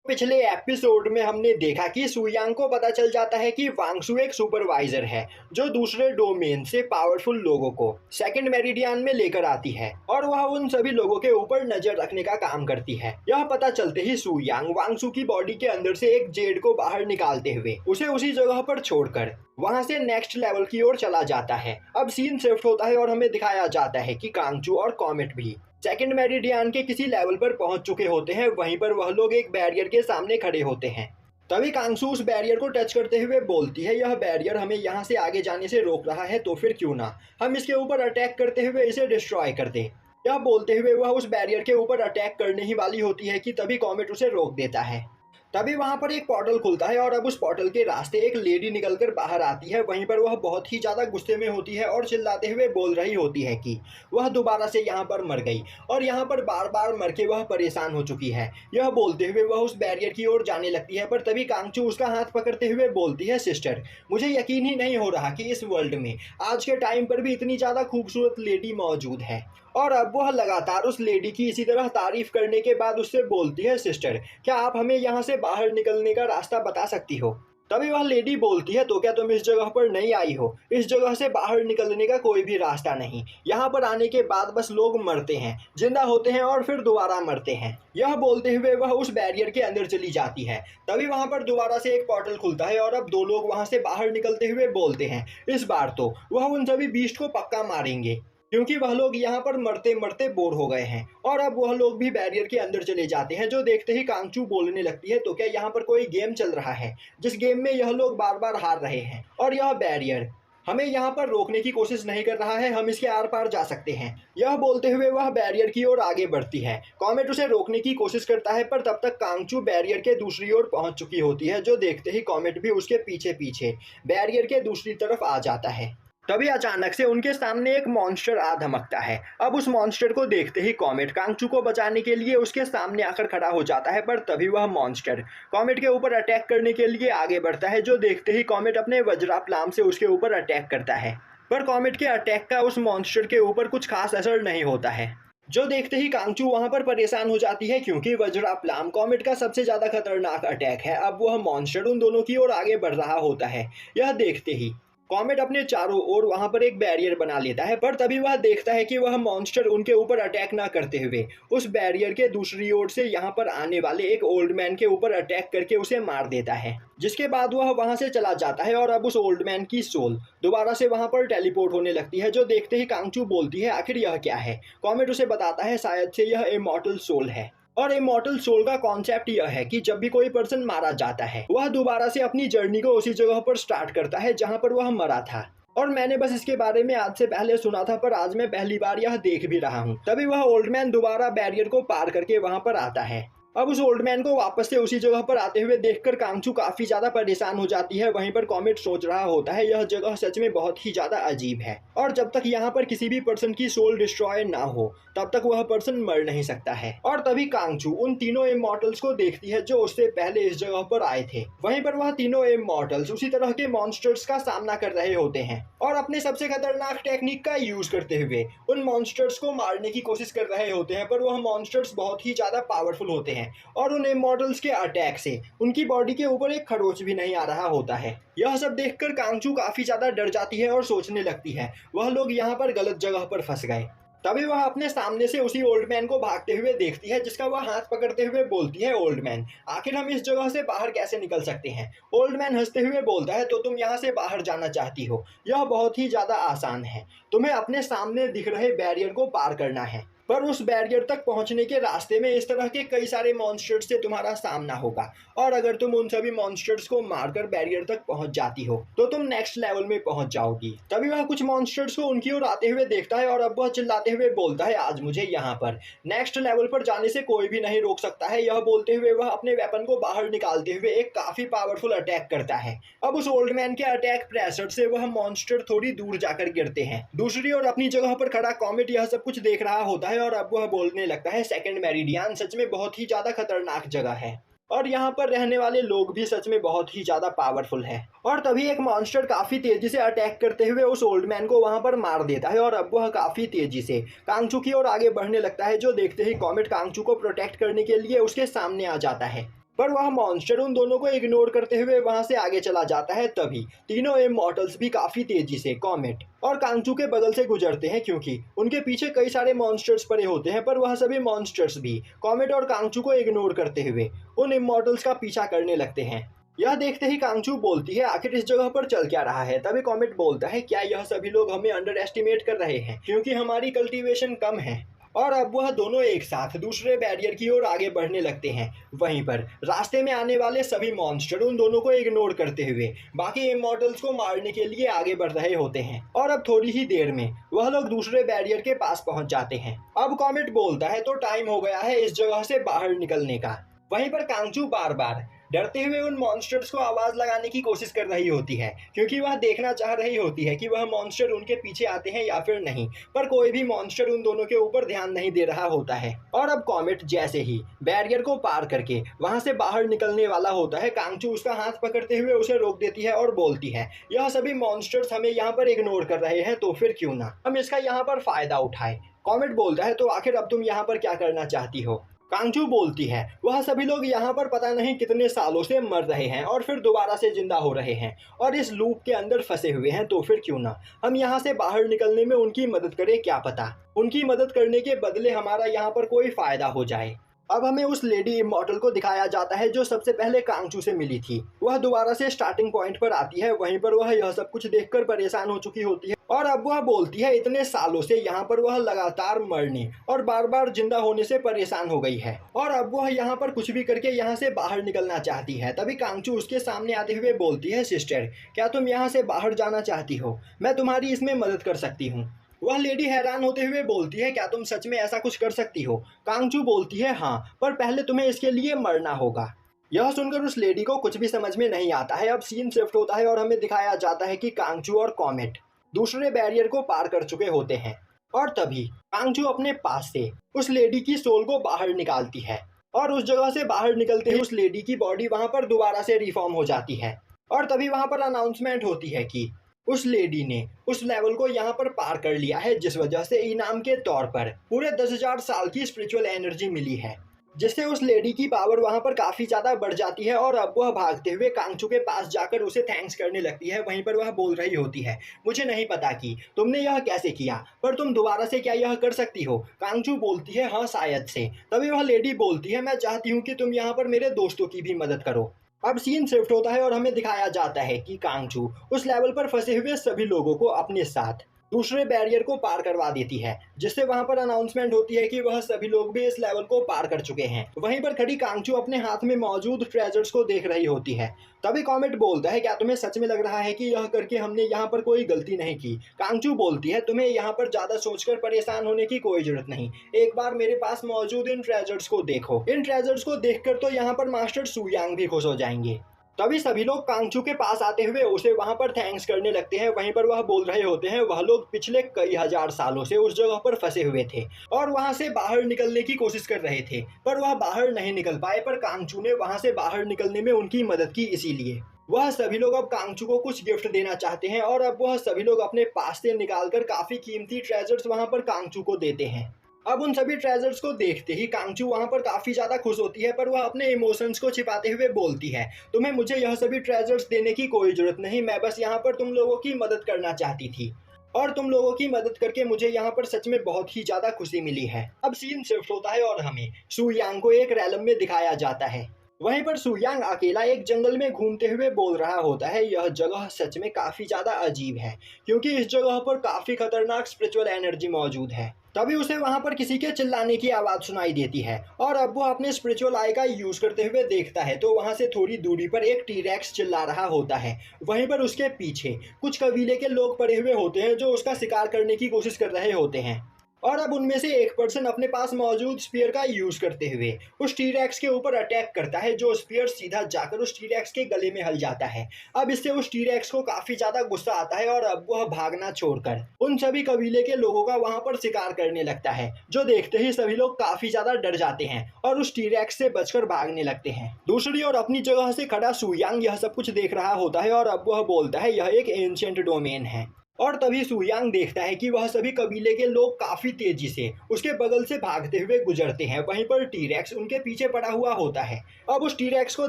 पिछले एपिसोड में हमने देखा कि सुयांग को पता चल जाता है कि वांगसू एक सुपरवाइजर है जो दूसरे डोमेन से पावरफुल लोगों को सेकंड मेरिडियन में लेकर आती है और वह उन सभी लोगों के ऊपर नजर रखने का काम करती है। यह पता चलते ही सुयांग वांगसू की बॉडी के अंदर से एक जेड को बाहर निकालते हुए उसे उसी जगह पर छोड़कर वहां से नेक्स्ट लेवल की ओर चला जाता है। अब सीन शिफ्ट होता है और हमें दिखाया जाता है कि कांगचू और कॉमेट भी सेकंड मेरिडियन के किसी लेवल पर पहुंच चुके होते हैं। वहीं पर वह लोग एक बैरियर के सामने खड़े होते हैं। तभी कांगसू उस बैरियर को टच करते हुए बोलती है, यह बैरियर हमें यहाँ से आगे जाने से रोक रहा है, तो फिर क्यों ना हम इसके ऊपर अटैक करते हुए इसे डिस्ट्रॉय कर दें। यह बोलते हुए वह उस बैरियर के ऊपर अटैक करने ही वाली होती है कि तभी कॉमेट उसे रोक देता है। तभी वहां पर एक पोर्टल खुलता है और अब उस पोर्टल के रास्ते एक लेडी निकलकर बाहर आती है। वहीं पर वह बहुत ही ज्यादा गुस्से में होती है और चिल्लाते हुए बोल रही होती है कि वह दोबारा से यहाँ पर मर गई और यहाँ पर बार बार मर के वह परेशान हो चुकी है। यह बोलते हुए वह उस बैरियर की ओर जाने लगती है, पर तभी कांगचू उसका हाथ पकड़ते हुए बोलती है, सिस्टर मुझे यकीन ही नहीं हो रहा कि इस वर्ल्ड में आज के टाइम पर भी इतनी ज्यादा खूबसूरत लेडी मौजूद है। और अब वह लगातार उस लेडी की इसी तरह तारीफ करने के बाद उससे बोलती है, सिस्टर क्या आप हमें यहाँ से बाहर निकलने का रास्ता बता सकती हो। तभी वह लेडी बोलती है, तो क्या तुम इस जगह पर नहीं आई हो? इस जगह से बाहर निकलने का कोई भी रास्ता नहीं। यहाँ पर आने के बाद बस लोग मरते हैं, जिंदा होते हैं और फिर दोबारा मरते हैं। यह बोलते हुए वह उस बैरियर के अंदर चली जाती है। तभी वहां पर दोबारा से एक पोर्टल खुलता है और अब दो लोग वहां से बाहर निकलते हुए बोलते हैं, इस बार तो वह उन सभी बीस्ट को पक्का मारेंगे क्योंकि वह लोग यहाँ पर मरते मरते बोर हो गए हैं। और अब वह लोग भी बैरियर के अंदर चले जाते हैं, जो देखते ही कांगचू बोलने लगती है, तो क्या यहाँ पर कोई गेम चल रहा है जिस गेम में यह लोग बार बार हार रहे हैं और यह बैरियर हमें यहाँ पर रोकने की कोशिश नहीं कर रहा है, हम इसके आर पार जा सकते हैं। यह बोलते हुए वह बैरियर की ओर आगे बढ़ती है। कॉमेट उसे रोकने की कोशिश करता है, पर तब तक कांगचू बैरियर के दूसरी ओर पहुंच चुकी होती है, जो देखते ही कॉमेट भी उसके पीछे पीछे बैरियर के दूसरी तरफ आ जाता है। तभी अचानक से उनके सामने एक मॉन्स्टर आ धमकता है। अब उस मॉन्स्टर को देखते ही कॉमेट कांगचू को बचाने के लिए उसके सामने आकर खड़ा हो जाता है, पर तभी वह मॉन्स्टर कॉमेट के ऊपर अटैक करने के लिए आगे बढ़ता है, जो देखते ही कॉमेट अपने वज्राप्लाम से उसके ऊपर अटैक करता है। पर कॉमेट के अटैक का उस मॉन्स्टर के ऊपर कुछ खास असर नहीं होता है, जो देखते ही कांगचू वहां पर परेशान हो जाती है, क्योंकि वज्राप्लाम कॉमेट का सबसे ज्यादा खतरनाक अटैक है। अब वह मॉन्स्टर उन दोनों की ओर आगे बढ़ रहा होता है। यह देखते ही कॉमेट अपने चारों ओर वहां पर एक बैरियर बना लेता है, पर तभी वह देखता है कि वह मॉन्स्टर उनके ऊपर अटैक ना करते हुए उस बैरियर के दूसरी ओर से यहाँ पर आने वाले एक ओल्ड मैन के ऊपर अटैक करके उसे मार देता है। जिसके बाद वह वहां से चला जाता है और अब उस ओल्ड मैन की सोल दोबारा से वहां पर टेलीपोर्ट होने लगती है, जो देखते ही कांगचू बोलती है, आखिर यह क्या है। कॉमेट उसे बताता है, शायद से यह इमॉर्टल सोल है। और इमॉर्टल सोल का कॉन्सेप्ट यह है कि जब भी कोई पर्सन मारा जाता है वह दोबारा से अपनी जर्नी को उसी जगह पर स्टार्ट करता है जहां पर वह मरा था। और मैंने बस इसके बारे में आज से पहले सुना था, पर आज मैं पहली बार यह देख भी रहा हूँ। तभी वह ओल्ड मैन दोबारा बैरियर को पार करके वहां पर आता है। अब उस ओल्ड मैन को वापस से उसी जगह पर आते हुए देखकर कांगचू काफी ज्यादा परेशान हो जाती है। वहीं पर कॉमेट सोच रहा होता है, यह जगह सच में बहुत ही ज्यादा अजीब है और जब तक यहाँ पर किसी भी पर्सन की सोल डिस्ट्रॉय ना हो तब तक वह पर्सन मर नहीं सकता है। और तभी कांगचू उन तीनों इमॉर्टल्स को देखती है जो उससे पहले इस जगह पर आए थे। वहीं पर वह तीनों इमॉर्टल्स उसी तरह के मॉन्स्टर्स का सामना कर रहे होते हैं और अपने सबसे खतरनाक टेक्निक का यूज करते हुए उन मॉन्स्टर्स को मारने की कोशिश कर रहे होते हैं। पर वह मॉन्स्टर्स बहुत ही ज्यादा पावरफुल होते हैं और उन इमॉर्टल्स के अटैक से उनकी बॉडी के ऊपर एक खरोच भी नहीं आ रहा होता है। यह सब देखकर कांगचू काफी ज्यादा डर जाती है और सोचने लगती है, वह लोग यहाँ पर गलत जगह पर फंस गए। तभी वह अपने सामने से उसी ओल्ड मैन को भागते हुए देखती है, जिसका वह हाथ पकड़ते हुए बोलती है, ओल्ड मैन आखिर हम इस जगह से बाहर कैसे निकल सकते हैं। ओल्ड मैन हंसते हुए बोलता है, तो तुम यहाँ से बाहर जाना चाहती हो, यह बहुत ही ज्यादा आसान है। तुम्हें अपने सामने दिख रहे बैरियर को पार करना है, पर उस बैरियर तक पहुंचने के रास्ते में इस तरह के कई सारे मॉन्स्टर्स से तुम्हारा सामना होगा और अगर तुम उन सभी मॉन्स्टर्स को मारकर बैरियर तक पहुंच जाती हो तो तुम नेक्स्ट लेवल में पहुंच जाओगी। तभी वह कुछ मॉन्स्टर्स को उनकी ओर आते हुए देखता है और अब वह चिल्लाते हुए बोलता है, आज मुझे यहाँ पर नेक्स्ट लेवल पर जाने से कोई भी नहीं रोक सकता है। यह बोलते हुए वह अपने वेपन को बाहर निकालते हुए एक काफी पावरफुल अटैक करता है। अब उस ओल्ड मैन के अटैक प्रेशर से वह मॉन्स्टर थोड़ी दूर जाकर गिरते हैं। दूसरी ओर अपनी जगह पर खड़ा कॉमेट यह सब कुछ देख रहा होता है और अब वह बोलने लगता है, सेकंड मेरिडियन सच में बहुत ही ज्यादा खतरनाक जगह है और यहाँ पर रहने वाले लोग भी सच में बहुत ही ज्यादा पावरफुल है। और तभी एक मॉन्स्टर काफी तेजी से अटैक करते हुए उस ओल्ड मैन को वहां पर मार देता है और अब वह काफी तेजी से कांगचू की ओर आगे बढ़ने लगता है, जो देखते ही कॉमेट कांगचू को प्रोटेक्ट करने के लिए उसके सामने आ जाता है। पर वह मॉन्स्टर उन दोनों को इग्नोर करते हुए वहां से आगे चला जाता है। तभी तीनों इमॉर्टल्स भी काफी तेजी से कॉमेट और कांगचू के बगल से गुजरते हैं, क्योंकि उनके पीछे कई सारे मॉन्स्टर्स पड़े होते हैं। पर वह सभी मॉन्स्टर्स भी कॉमेट और कांगचू को इग्नोर करते हुए उन इमॉर्टल्स का पीछा करने लगते हैं। यह देखते ही कांगचू बोलती है, आखिर इस जगह पर चल क्या रहा है। तभी कॉमेट बोलता है, क्या यह सभी लोग हमें अंडर एस्टिमेट कर रहे हैं, क्योंकि हमारी कल्टीवेशन कम है। और अब वह दोनों एक साथ दूसरे बैरियर की ओर आगे बढ़ने लगते हैं। वहीं पर रास्ते में आने वाले सभी मॉन्स्टर उन दोनों को इग्नोर करते हुए बाकी इमॉर्टल्स को मारने के लिए आगे बढ़ रहे होते हैं। और अब थोड़ी ही देर में वह लोग दूसरे बैरियर के पास पहुंच जाते हैं। अब कॉमेट बोलता है, तो टाइम हो गया है इस जगह से बाहर निकलने का। वहीं पर कांगचू बार बार डरते हुए उन मॉन्स्टर्स को आवाज लगाने की कोशिश कर रही होती है, क्योंकि वह देखना चाह रही होती है कि वह मॉन्स्टर उनके पीछे आते हैं या फिर नहीं। पर कोई भी मॉन्स्टर उन दोनों के ऊपर ध्यान नहीं दे रहा होता है। और अब कॉमेट जैसे ही बैरियर को पार करके वहां से बाहर निकलने वाला होता है, कांगचू उसका हाथ पकड़ते हुए उसे रोक देती है और बोलती है, यह सभी मॉन्स्टर्स हमें यहाँ पर इग्नोर कर रहे हैं, तो फिर क्यों ना हम इसका यहाँ पर फायदा उठाए। कॉमेट बोलता है, तो आखिर अब तुम यहाँ पर क्या करना चाहती हो। कांगचू बोलती है, वह सभी लोग यहाँ पर पता नहीं कितने सालों से मर रहे हैं और फिर दोबारा से जिंदा हो रहे हैं और इस लूप के अंदर फंसे हुए हैं, तो फिर क्यों ना हम यहाँ से बाहर निकलने में उनकी मदद करें। क्या पता उनकी मदद करने के बदले हमारा यहाँ पर कोई फायदा हो जाए। अब हमें उस लेडी इमॉर्टल को दिखाया जाता है जो सबसे पहले कांगचू से मिली थी। वह दोबारा से स्टार्टिंग पॉइंट पर आती है। वहीं पर वह यह सब कुछ देखकर परेशान हो चुकी होती है और अब वह बोलती है, इतने सालों से यहाँ पर वह लगातार मरने और बार बार जिंदा होने से परेशान हो गई है और अब वह यहाँ पर कुछ भी करके यहाँ से बाहर निकलना चाहती है। तभी कांगचू उसके सामने आते हुए बोलती है, सिस्टर क्या तुम यहाँ से बाहर जाना चाहती हो, मैं तुम्हारी इसमें मदद कर सकती हूँ। वह लेडी हैरान होते हुए बोलती है, क्या तुम सच में ऐसा कुछ कर सकती हो। कांगचू बोलती है, हाँ, पर पहले तुम्हें इसके लिए मरना होगा। यह सुनकर उस लेडी को कुछ भी समझ में नहीं आता है। अब सीन शिफ्ट होता है और हमें दिखाया जाता है कि कांगचू और कॉमेट दूसरे बैरियर को पार कर चुके होते हैं और तभी कांगचू अपने पास से उस लेडी की सोल को बाहर निकालती है और उस जगह से बाहर निकलते ही उस लेडी की बॉडी वहां पर दोबारा से रिफॉर्म हो जाती है। और तभी वहां पर अनाउंसमेंट होती है कि उस लेडी ने उस लेवल को यहाँ पर पार कर लिया है, जिस वजह से इनाम के तौर पर पूरे 10,000 साल की स्पिरिचुअल एनर्जी मिली है, जिससे उस लेडी की पावर वहां पर काफी ज्यादा बढ़ जाती है। और अब वह भागते हुए कांगचू के पास जाकर उसे थैंक्स करने लगती है। वहीं पर वह बोल रही होती है, मुझे नहीं पता कि तुमने यह कैसे किया, पर तुम दोबारा से क्या यह कर सकती हो। कांगचू बोलती है, हाँ शायद से। तभी वह लेडी बोलती है, मैं चाहती हूँ कि तुम यहाँ पर मेरे दोस्तों की भी मदद करो। अब सीन शिफ्ट होता है और हमें दिखाया जाता है कि कांगचू उस लेवल पर फंसे हुए सभी लोगों को अपने साथ दूसरे बैरियर को पार करवा देती है, जिससे वहां पर अनाउंसमेंट होती है कि वह सभी लोग भी इस लेवल को पार कर चुके हैं। वहीं पर खड़ी कांगचू अपने हाथ में मौजूद ट्रेजर्स को देख रही होती है। तभी कॉमेट बोलता है, क्या तुम्हें सच में लग रहा है कि यह करके हमने यहाँ पर कोई गलती नहीं की। कांगचू बोलती है, तुम्हें यहाँ पर ज्यादा सोचकर परेशान होने की कोई जरूरत नहीं, एक बार मेरे पास मौजूद इन ट्रेजर्स को देखो। इन ट्रेजर्स को देखकर तो यहाँ पर मास्टर सू यांग भी खुश हो जाएंगे। तभी सभी लोग कांगचू के पास आते हुए उसे वहां पर थैंक्स करने लगते हैं। वहीं पर वह बोल रहे होते हैं, वह लोग पिछले कई हजार सालों से उस जगह पर फंसे हुए थे और वहां से बाहर निकलने की कोशिश कर रहे थे, पर वह बाहर नहीं निकल पाए। पर कांगचू ने वहां से बाहर निकलने में उनकी मदद की, इसीलिए वह सभी लोग अब कांगचू को कुछ गिफ्ट देना चाहते हैं। और अब वह सभी लोग अपने पास से निकालकर काफी कीमती ट्रेजर्स वहां पर कांगचू को देते हैं। अब उन सभी ट्रेजर्स को देखते ही कांगचू वहां पर काफी ज्यादा खुश होती है, पर वह अपने इमोशंस को छिपाते हुए बोलती है, तुम्हें मुझे यह सभी ट्रेजर्स देने की कोई जरूरत नहीं, मैं बस यहाँ पर तुम लोगों की मदद करना चाहती थी और तुम लोगों की मदद करके मुझे यहाँ पर सच में बहुत ही ज्यादा खुशी मिली है। अब सीन शिफ्ट होता है और हमें सू यांग को एक रैलम में दिखाया जाता है। वहीं पर सू यांग अकेला एक जंगल में घूमते हुए बोल रहा होता है, यह जगह सच में काफी ज्यादा अजीब है, क्योंकि इस जगह पर काफी खतरनाक स्पिरिचुअल एनर्जी मौजूद है। तभी उसे वहां पर किसी के चिल्लाने की आवाज सुनाई देती है और अब वो अपने स्पिरिचुअल आई का यूज करते हुए देखता है तो वहां से थोड़ी दूरी पर एक टीरेक्स चिल्ला रहा होता है। वहीं पर उसके पीछे कुछ कबीले के लोग पड़े हुए होते हैं जो उसका शिकार करने की कोशिश कर रहे होते हैं और अब उनमें से एक पर्सन अपने पास मौजूद स्पीयर का यूज करते हुए उस टीरेक्स के ऊपर अटैक करता है, जो स्पीयर सीधा जाकर उस टीरेक्स के गले में हल जाता है। अब इससे उस टीरेक्स को काफी ज्यादा गुस्सा आता है और अब वह भागना छोड़कर उन सभी कबीले के लोगों का वहां पर शिकार करने लगता है, जो देखते ही सभी लोग काफी ज्यादा डर जाते हैं और उस टीरेक्स से बचकर भागने लगते हैं। दूसरी ओर अपनी जगह से खड़ा सू यांग यह सब कुछ देख रहा होता है और अब वह बोलता है, यह एक एंशिएंट डोमेन है और तभी सुयांग देखता है कि वह सभी कबीले के लोग काफी तेजी से उसके बगल से भागते हुए गुजरते हैं। वहीं पर टीरेक्स उनके पीछे पड़ा हुआ होता है। अब उस टीरेक्स को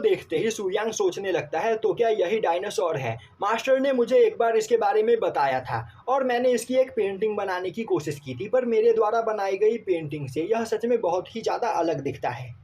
देखते ही सुयांग सोचने लगता है, तो क्या यही डायनासोर है? मास्टर ने मुझे एक बार इसके बारे में बताया था और मैंने इसकी एक पेंटिंग बनाने की कोशिश की थी, पर मेरे द्वारा बनाई गई पेंटिंग से यह सच में बहुत ही ज्यादा अलग दिखता है।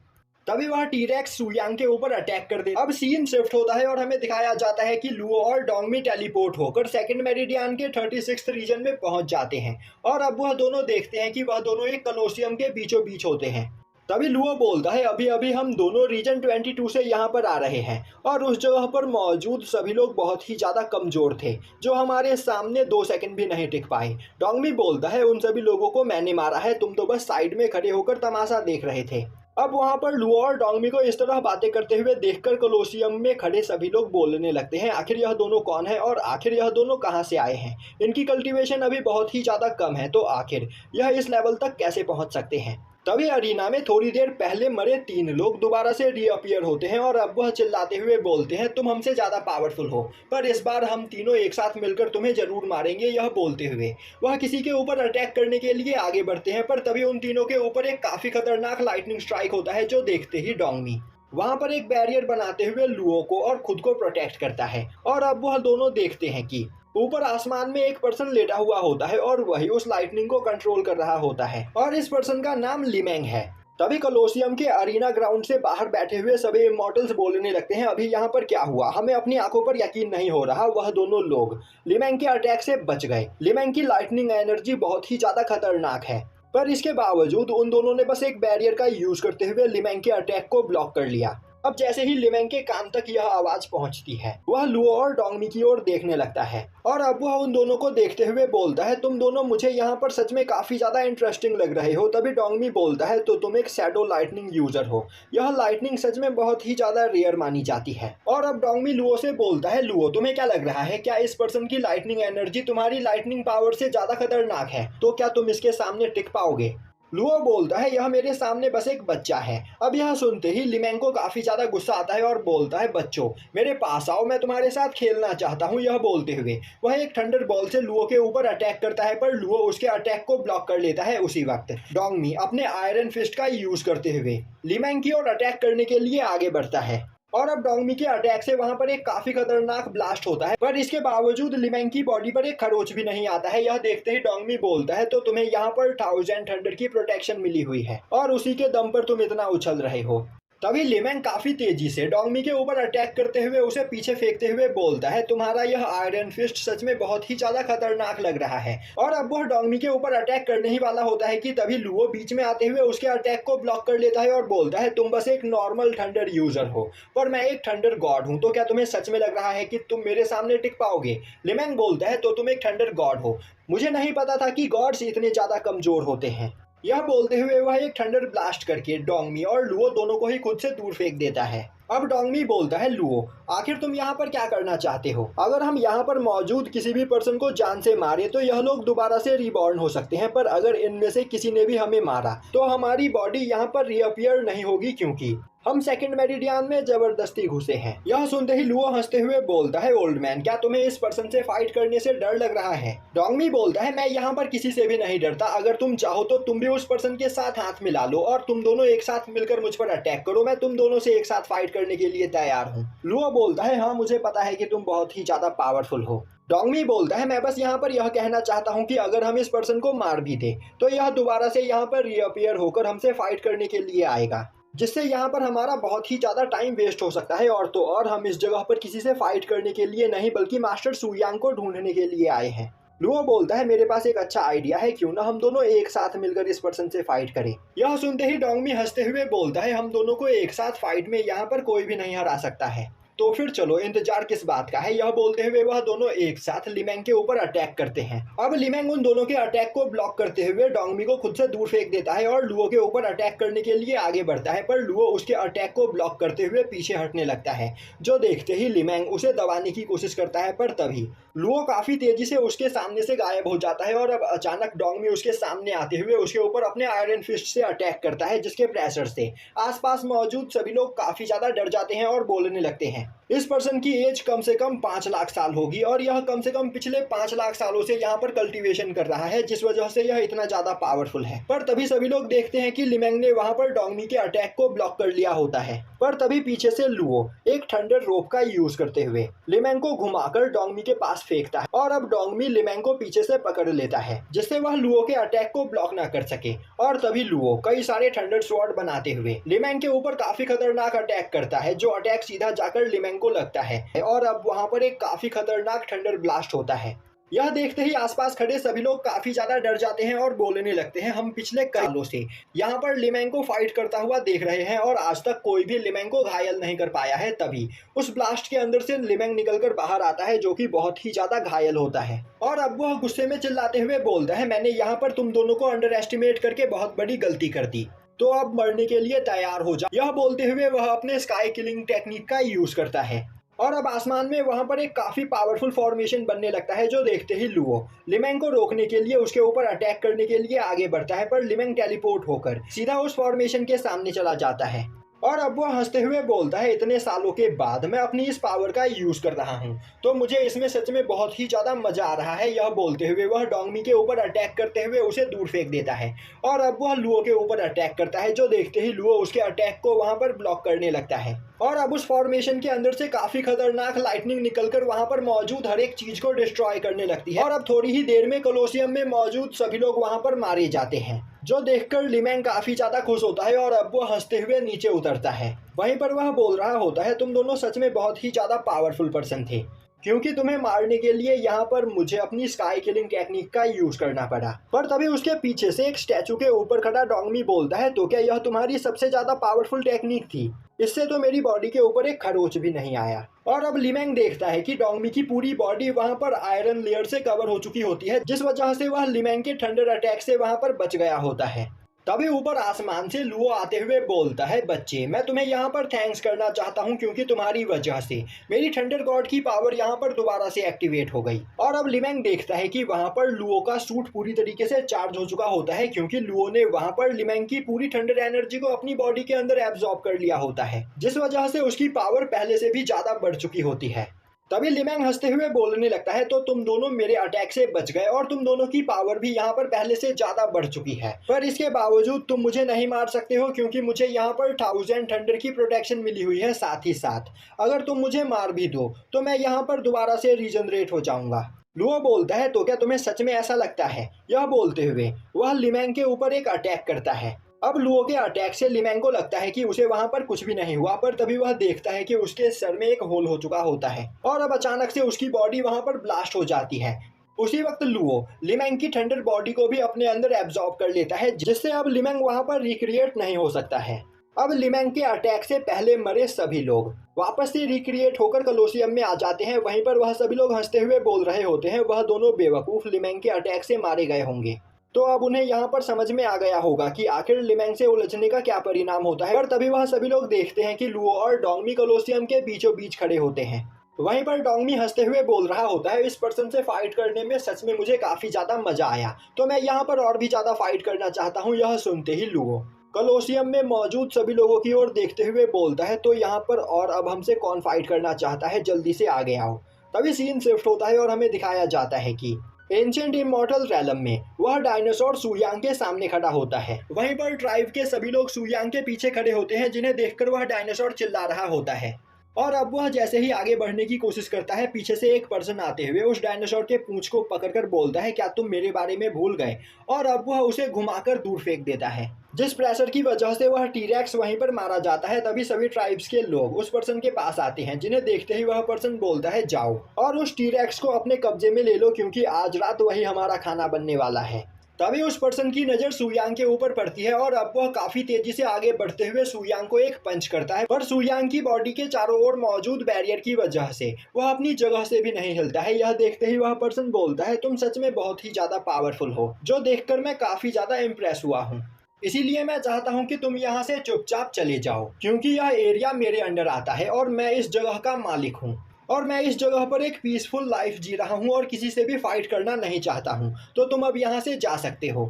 तभी वह टीरेक्स सुयांग के ऊपर अटैक कर दे। अब सीन शिफ्ट होता है और हमें दिखाया जाता है कि लुओ और डोंगमी टेलीपोर्ट होकर सेकंड मेरिडियन के 36th रीजन में पहुंच जाते हैं और अब वह दोनों देखते हैं कि वह दोनों एक कलोसियम के बीचों बीच होते हैं। तभी लुओ बोलता है, अभी अभी हम दोनों रीजन 22 से यहाँ पर आ रहे हैं और उस जगह पर मौजूद सभी लोग बहुत ही ज्यादा कमजोर थे, जो हमारे सामने 2 सेकंड भी नहीं टिक पाए। डोंगमी बोलता है, उन सभी लोगों को मैंने मारा है, तुम तो बस साइड में खड़े होकर तमाशा देख रहे थे। अब वहां पर लुओ और डोंगमी को इस तरह बातें करते हुए देखकर कोलोसियम में खड़े सभी लोग बोलने लगते हैं, आखिर यह दोनों कौन है और आखिर यह दोनों कहां से आए हैं? इनकी कल्टीवेशन अभी बहुत ही ज्यादा कम है, तो आखिर यह इस लेवल तक कैसे पहुंच सकते हैं? तभी अरीना में थोड़ी देर पहले मरे 3 लोग दोबारा से रीअपियर होते हैं और अब वह चिल्लाते हुए बोलते हैं, तुम हमसे ज्यादा पावरफुल हो, पर इस बार हम तीनों एक साथ मिलकर तुम्हें जरूर मारेंगे। यह बोलते हुए वह किसी के ऊपर अटैक करने के लिए आगे बढ़ते हैं, पर तभी उन तीनों के ऊपर एक काफी खतरनाक लाइटनिंग स्ट्राइक होता है, जो देखते ही डोंगमी वहां पर एक बैरियर बनाते हुए लुओ को और खुद को प्रोटेक्ट करता है। और अब वह दोनों देखते हैं कि ऊपर आसमान में एक पर्सन लेटा हुआ होता है और वही उस लाइटनिंग को कंट्रोल कर रहा होता है और इस पर्सन का नाम लिमेंग है। तभी कोलोसियम के अरीना ग्राउंड से बाहर बैठे हुए सभी इमॉर्टल्स बोलने लगते हैं, अभी यहाँ पर क्या हुआ? हमें अपनी आंखों पर यकीन नहीं हो रहा। वह दोनों लोग लिमेंग के अटैक से बच गए। लिमेंग की लाइटनिंग एनर्जी बहुत ही ज्यादा खतरनाक है, पर इसके बावजूद उन दोनों ने बस एक बैरियर का यूज करते हुए लिमेंग के अटैक को ब्लॉक कर लिया। अब जैसे ही लिमेंग के कान तक यह आवाज पहुंचती है, वह लुओ और डोंगमी की ओर देखने लगता है और अब वह उन दोनों को देखते हुए बोलता है, तुम दोनों मुझे यहाँ पर सच में काफी ज्यादा इंटरेस्टिंग लग रहे हो। तभी डोंगमी बोलता है, तो तुम एक शैडो लाइटनिंग यूजर हो। यह लाइटनिंग सच में बहुत ही ज्यादा रेयर मानी जाती है। और अब डोंगमी लुओ से बोलता है, लुओ तुम्हें क्या लग रहा है, क्या इस पर्सन की लाइटनिंग एनर्जी तुम्हारी लाइटनिंग पावर से ज्यादा खतरनाक है? तो क्या तुम इसके सामने टिक पाओगे? लुओ बोलता है, यह मेरे सामने बस एक बच्चा है। अब यह सुनते ही लिमेंग को काफी ज्यादा गुस्सा आता है और बोलता है, बच्चों मेरे पास आओ, मैं तुम्हारे साथ खेलना चाहता हूँ। यह बोलते हुए वह एक थंडर बॉल से लुओ के ऊपर अटैक करता है, पर लुओ उसके अटैक को ब्लॉक कर लेता है। उसी वक्त डोंगमी अपने आयरन फिस्ट का यूज करते हुए लिमेंग की ओर अटैक करने के लिए आगे बढ़ता है और अब डोंगमी के अटैक से वहां पर एक काफी खतरनाक ब्लास्ट होता है, पर इसके बावजूद लिमेंग की बॉडी पर एक खरोच भी नहीं आता है। यह देखते ही डोंगमी बोलता है, तो तुम्हें यहाँ पर 1000 थंडर की प्रोटेक्शन मिली हुई है और उसी के दम पर तुम इतना उछल रहे हो। तभी लिमेंग काफी तेजी से डोंगमी के ऊपर अटैक करते हुए उसे पीछे फेंकते हुए बोलता है, तुम्हारा यह आयरन फिस्ट सच में बहुत ही ज्यादा खतरनाक लग रहा है। और अब वह डोंगमी के ऊपर अटैक करने ही वाला होता है कि तभी लुओ बीच में आते हुए उसके अटैक को ब्लॉक कर लेता है और बोलता है, तुम बस एक नॉर्मल थंडर यूजर हो, पर मैं एक थंडर गॉड हूँ, तो क्या तुम्हें सच में लग रहा है कि तुम मेरे सामने टिक पाओगे? लिमेंग बोलता है, तो तुम एक थंडर गॉड हो, मुझे नहीं पता था कि गॉड्स इतने ज्यादा कमजोर होते हैं। यह बोलते हुए वह एक थंडर ब्लास्ट करके डोंगमी और लुओ दोनों को ही खुद से दूर फेंक देता है। अब डोंगमी बोलता है, लुओ आखिर तुम यहाँ पर क्या करना चाहते हो? अगर हम यहाँ पर मौजूद किसी भी पर्सन को जान से मारे तो यह लोग दोबारा से रिबॉर्न हो सकते हैं, पर अगर इनमें से किसी ने भी हमें मारा तो हमारी बॉडी यहाँ पर रीअपियर नहीं होगी, क्योंकि हम सेकंड मेरिडियन में जबरदस्ती घुसे हैं। यह सुनते ही लुओ हंसते हुए बोलता है, ओल्ड मैन क्या तुम्हें इस पर्सन से फाइट करने से डर लग रहा है? डोंगमी बोलता है, मैं यहाँ पर किसी से भी नहीं डरता, अगर तुम चाहो तो तुम भी उस पर्सन के साथ हाथ मिला लो और तुम दोनों एक साथ मिलकर मुझ पर अटैक करो, मैं तुम दोनों से एक साथ फाइट करने के लिए तैयार हूँ। लुओ बोलता है, हाँ मुझे पता है कि तुम बहुत ही ज्यादा पावरफुल हो। डोंगमी बोलता है, मैं बस यहाँ पर यह कहना चाहता हूँ कि अगर हम इस पर्सन को मार भी दे तो यह दोबारा से यहाँ पर रीअपियर होकर हमसे फाइट करने के लिए आएगा, जिससे यहाँ पर हमारा बहुत ही ज़्यादा टाइम वेस्ट हो सकता है। और तो और हम इस जगह पर किसी से फाइट करने के लिए नहीं बल्कि मास्टर सुयांग को ढूंढने के लिए आए हैं। लुओ बोलता है, मेरे पास एक अच्छा आइडिया है, क्यों ना हम दोनों एक साथ मिलकर इस पर्सन से फाइट करें। यह सुनते ही डोंगमी हंसते हुए बोलता है, हम दोनों को एक साथ फाइट में यहाँ पर कोई भी नहीं हरा सकता है, तो फिर चलो इंतजार किस बात का है। यह बोलते हुए वह दोनों एक साथ लिमेंग के ऊपर अटैक करते हैं। अब लिमेंग उन दोनों के अटैक को ब्लॉक करते हुए डोंगमी को खुद से दूर फेंक देता है और लुओ के ऊपर अटैक करने के लिए आगे बढ़ता है, पर लुओ उसके अटैक को ब्लॉक करते हुए पीछे हटने लगता है, जो देखते ही लिमेंग उसे दबाने की कोशिश करता है, पर तभी लुओ काफी तेजी से उसके सामने से गायब हो जाता है और अब अचानक डोंगमी उसके सामने आते हुए उसके ऊपर अपने आयरन फिस्ट से अटैक करता है, जिसके प्रेशर से आसपास मौजूद सभी लोग काफी ज्यादा डर जाते हैं और बोलने लगते हैं, इस पर्सन की एज कम से कम 5 लाख साल होगी और यह कम से कम पिछले 5 लाख सालों से यहाँ पर कल्टीवेशन कर रहा है, जिस वजह से यह इतना ज्यादा पावरफुल है। पर तभी सभी लोग देखते हैं कि लिमेंग ने वहाँ पर डोंगमी के अटैक को ब्लॉक कर लिया होता है। पर तभी पीछे से लुओ एक थंडर रोप का यूज करते हुए लिमेंग को घुमाकर डोंगमी के पास फेंकता है और अब डोंगमी लिमेंग को पीछे से पकड़ लेता है, जिससे वह लुओ के अटैक को ब्लॉक ना कर सके। और तभी लुओ कई सारे थंडर स्वॉर्ड बनाते हुए लिमेंग के ऊपर काफी खतरनाक अटैक करता है, जो अटैक सीधा जाकर लिमेंग को लगता है और अब वहां पर एक काफी खतरनाक थंडर ब्लास्ट होता है। यह देखते ही आसपास खड़े सभी लोग काफी ज्यादा डर जाते हैं और बोलने लगते हैं, हम पिछले कई सालों से यहाँ पर लिमेंग को फाइट करता हुआ देख रहे हैं और आज तक कोई भी लिमेंग को घायल नहीं कर पाया है। तभी उस ब्लास्ट के अंदर से लिमेंग निकलकर बाहर आता है, जो कि बहुत ही ज्यादा घायल होता है और अब वह गुस्से में चिल्लाते हुए बोलता है, मैंने यहाँ पर तुम दोनों को अंडर एस्टिमेट करके बहुत बड़ी गलती कर दी, तो अब मरने के लिए तैयार हो जाओ। यह बोलते हुए वह अपने स्काई किलिंग टेक्निक का यूज करता है और अब आसमान में वहां पर एक काफी पावरफुल फॉर्मेशन बनने लगता है, जो देखते ही लुओ लिमेंग को रोकने के लिए उसके ऊपर अटैक करने के लिए आगे बढ़ता है। पर लिमेंग टेलीपोर्ट होकर सीधा उस फॉर्मेशन के सामने चला जाता है और अब वह हंसते हुए बोलता है, इतने सालों के बाद मैं अपनी इस पावर का यूज कर रहा हूँ, तो मुझे इसमें सच में बहुत ही ज्यादा मजा आ रहा है। यह बोलते हुए वह डोंगमी के ऊपर अटैक करते हुए उसे दूर फेंक देता है और अब वह लुओ के ऊपर अटैक करता है, जो देखते ही लुओ उसके अटैक को वहां पर ब्लॉक करने लगता है और अब उस फॉर्मेशन के अंदर से काफी खतरनाक लाइटनिंग निकलकर वहां पर मौजूद हर एक चीज को डिस्ट्रॉय करने लगती है और अब थोड़ी ही देर में कोलोसियम में मौजूद सभी लोग वहां पर मारे जाते हैं, जो देखकर लिमेंग काफी ज्यादा खुश होता है और अब वो हंसते हुए नीचे उतरता है। वहीं पर वह बोल रहा होता है, तुम दोनों सच में बहुत ही ज्यादा पावरफुल पर्सन थे, क्योंकि तुम्हें मारने के लिए यहाँ पर मुझे अपनी स्काई किलिंग टेक्निक का यूज करना पड़ा। पर तभी उसके पीछे से एक स्टैचू के ऊपर खड़ा डोंगमी बोलता है, तो क्या यह तुम्हारी सबसे ज्यादा पावरफुल टेक्निक थी? इससे तो मेरी बॉडी के ऊपर एक खरोच भी नहीं आया। और अब लिमेंग देखता है कि डोंगमी की पूरी बॉडी वहां पर आयरन लेयर से कवर हो चुकी होती है, जिस वजह से वह लिमेंग के थंडर अटैक से वहां पर बच गया होता है। तभी ऊपर आसमान से लुओ आते हुए बोलता है, बच्चे मैं तुम्हें यहाँ पर थैंक्स करना चाहता हूँ, क्योंकि तुम्हारी वजह से मेरी थंडर गॉड की पावर यहाँ पर दोबारा से एक्टिवेट हो गई। और अब लिमेंग देखता है कि वहाँ पर लुओ का सूट पूरी तरीके से चार्ज हो चुका होता है, क्योंकि लुओ ने वहाँ पर लिमेंग की पूरी थंडर एनर्जी को अपनी बॉडी के अंदर एब्जॉर्ब कर लिया होता है, जिस वजह से उसकी पावर पहले से भी ज्यादा बढ़ चुकी होती है। तभी लिमेंग हंसते हुए बोलने लगता है, तो तुम दोनों मेरे अटैक से बच गए और तुम दोनों की पावर भी यहाँ पर पहले से ज्यादा बढ़ चुकी है, पर इसके बावजूद तुम मुझे नहीं मार सकते हो, क्योंकि मुझे यहाँ पर 1000 थंडर की प्रोटेक्शन मिली हुई है। साथ ही साथ अगर तुम मुझे मार भी दो तो मैं यहाँ पर दोबारा से रीजनरेट हो जाऊंगा। लुओ बोलता है, तो क्या तुम्हें सच में ऐसा लगता है? यह बोलते हुए वह लिमेंग के ऊपर एक अटैक करता है। अब लुओ के अटैक से लिमेंग को लगता है कि उसे वहां पर कुछ भी नहीं हुआ, पर तभी वह देखता है कि उसके सर में एक होल हो चुका होता है और अब अचानक से उसकी बॉडी वहां पर ब्लास्ट हो जाती है। उसी वक्त लुओ लिमेंग की थंडर बॉडी को भी अपने अंदर एब्जॉर्ब कर लेता है, जिससे अब लिमेंग वहां पर रिक्रिएट नहीं हो सकता है। अब लिमेंग के अटैक से पहले मरे सभी लोग वापस से रिक्रिएट होकर कोलोसियम में आ जाते हैं। वहीं पर वह सभी लोग हंसते हुए बोल रहे होते हैं, वह दोनों बेवकूफ लिमेंग के अटैक से मारे गए होंगे। तो अब उन्हें यहाँ पर समझ में आ गया होगा कि आखिर लिमेंग से उलझने का क्या परिणाम होता है। और तभी वह सभी लोग देखते हैं कि लुओ और डोंगमी कोलोसियम के बीचों बीच खड़े होते हैं। वहीं पर डोंगमी हंसते हुए बोल रहा होता है, इस पर्सन से फाइट करने में सच में मुझे काफी ज्यादा मजा आया, तो मैं यहाँ पर और भी ज्यादा फाइट करना चाहता हूँ। यह सुनते ही लुओ कोलोसियम में मौजूद सभी लोगों की ओर देखते हुए बोलता है, तो यहाँ पर और अब हमसे कौन फाइट करना चाहता है, जल्दी से आगे आओ। तभी सीन शिफ्ट होता है और हमें दिखाया जाता है कि एंशिएंट इमॉर्टल रैलम में वह डायनासोर सुयांग के सामने खड़ा होता है। वहीं पर ट्राइब के सभी लोग सुयांग के पीछे खड़े होते हैं, जिन्हें देखकर वह डायनासोर चिल्ला रहा होता है। और अब वह जैसे ही आगे बढ़ने की कोशिश करता है, पीछे से एक पर्सन आते हुए उस डायनासोर के पूंछ को पकड़कर बोलता है, क्या तुम मेरे बारे में भूल गए? और अब वह उसे घुमाकर दूर फेंक देता है, जिस प्रेशर की वजह से वह टीरेक्स वहीं पर मारा जाता है। तभी सभी ट्राइब्स के लोग उस पर्सन के पास आते हैं, जिन्हें देखते ही वह पर्सन बोलता है, जाओ और उस टीरेक्स को अपने कब्जे में ले लो, क्योंकि आज रात वही हमारा खाना बनने वाला है। तभी उस पर्सन की नजर सुयांग के ऊपर पड़ती है और अब वह काफी तेजी से आगे बढ़ते हुए सुयांग को एक पंच करता है, पर सुयांग की बॉडी के चारों ओर मौजूद बैरियर की वजह से वह अपनी जगह से भी नहीं हिलता है। यह देखते ही वह पर्सन बोलता है, तुम सच में बहुत ही ज्यादा पावरफुल हो, जो देखकर मैं काफी ज्यादा इम्प्रेस हुआ हूँ। इसीलिए मैं चाहता हूँ कि तुम यहाँ से चुपचाप चले जाओ, क्योंकि यह एरिया मेरे अंडर आता है और मैं इस जगह का मालिक हूँ और मैं इस जगह पर एक पीसफुल लाइफ जी रहा हूँ और किसी से भी फाइट करना नहीं चाहता हूँ, तो तुम अब यहाँ से जा सकते हो।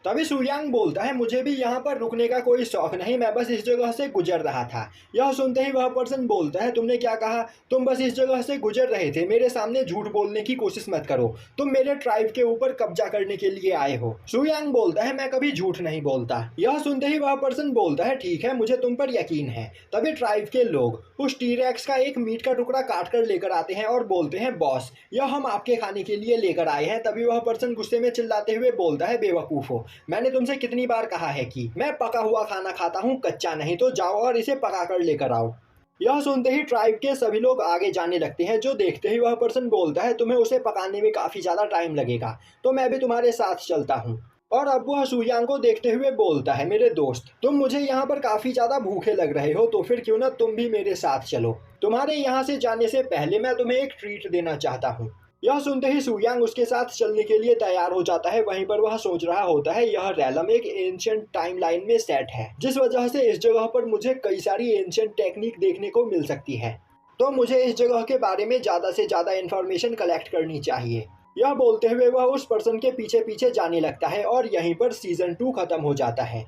तभी सुयांग बोलता है, मुझे भी यहाँ पर रुकने का कोई शौक नहीं, मैं बस इस जगह से गुजर रहा था। यह सुनते ही वह पर्सन बोलता है, तुमने क्या कहा? तुम बस इस जगह से गुजर रहे थे, मेरे सामने झूठ बोलने की कोशिश मत करो, तुम मेरे ट्राइब के ऊपर कब्जा करने के लिए आए हो। सुयांग बोलता है, मैं कभी झूठ नहीं बोलता। यह सुनते ही वह पर्सन बोलता है, ठीक है, मुझे तुम पर यकीन है। तभी ट्राइब के लोग उस टीरेक्स का एक मीट का टुकड़ा काट कर लेकर आते हैं और बोलते हैं, बॉस यह हम आपके खाने के लिए लेकर आए हैं। तभी वह पर्सन गुस्से में चिल्लाते हुए बोलता है, बेवकूफ हो, मैंने तुमसे कितनी बार कहा है कि मैं पका हुआ खाना खाता हूँ, कच्चा नहीं। तो जाओ और इसे पका कर लेकर आओ। यह सुनते ही ट्राइब के सभी लोग आगे जाने लगते हैं। जो देखते ही वह पर्सन बोलता है, तुम्हें उसे पकाने में काफ़ी ज़्यादा टाइम लगेगा, तो मैं भी तुम्हारे साथ चलता हूँ। और अब वह सुयांग को देखते हुए बोलता है, मेरे दोस्त, तुम मुझे यहाँ पर काफ़ी ज़्यादा भूखे लग रहे हो, तो फिर क्यों ना तुम भी मेरे साथ चलो। तुम्हारे यहाँ से जाने से पहले मैं तुम्हें एक ट्रीट देना चाहता हूँ। यह सुनते ही सुयांग उसके साथ चलने के लिए तैयार हो जाता है। वहीं पर वह सोच रहा होता है, यह रैलम एक एंशिएंट टाइमलाइन में सेट है, जिस वजह से इस जगह पर मुझे कई सारी एंशिएंट टेक्निक देखने को मिल सकती है, तो मुझे इस जगह के बारे में ज़्यादा से ज़्यादा इन्फॉर्मेशन कलेक्ट करनी चाहिए। यह बोलते हुए वह उस पर्सन के पीछे पीछे जाने लगता है और यहीं पर सीजन 2 खत्म हो जाता है।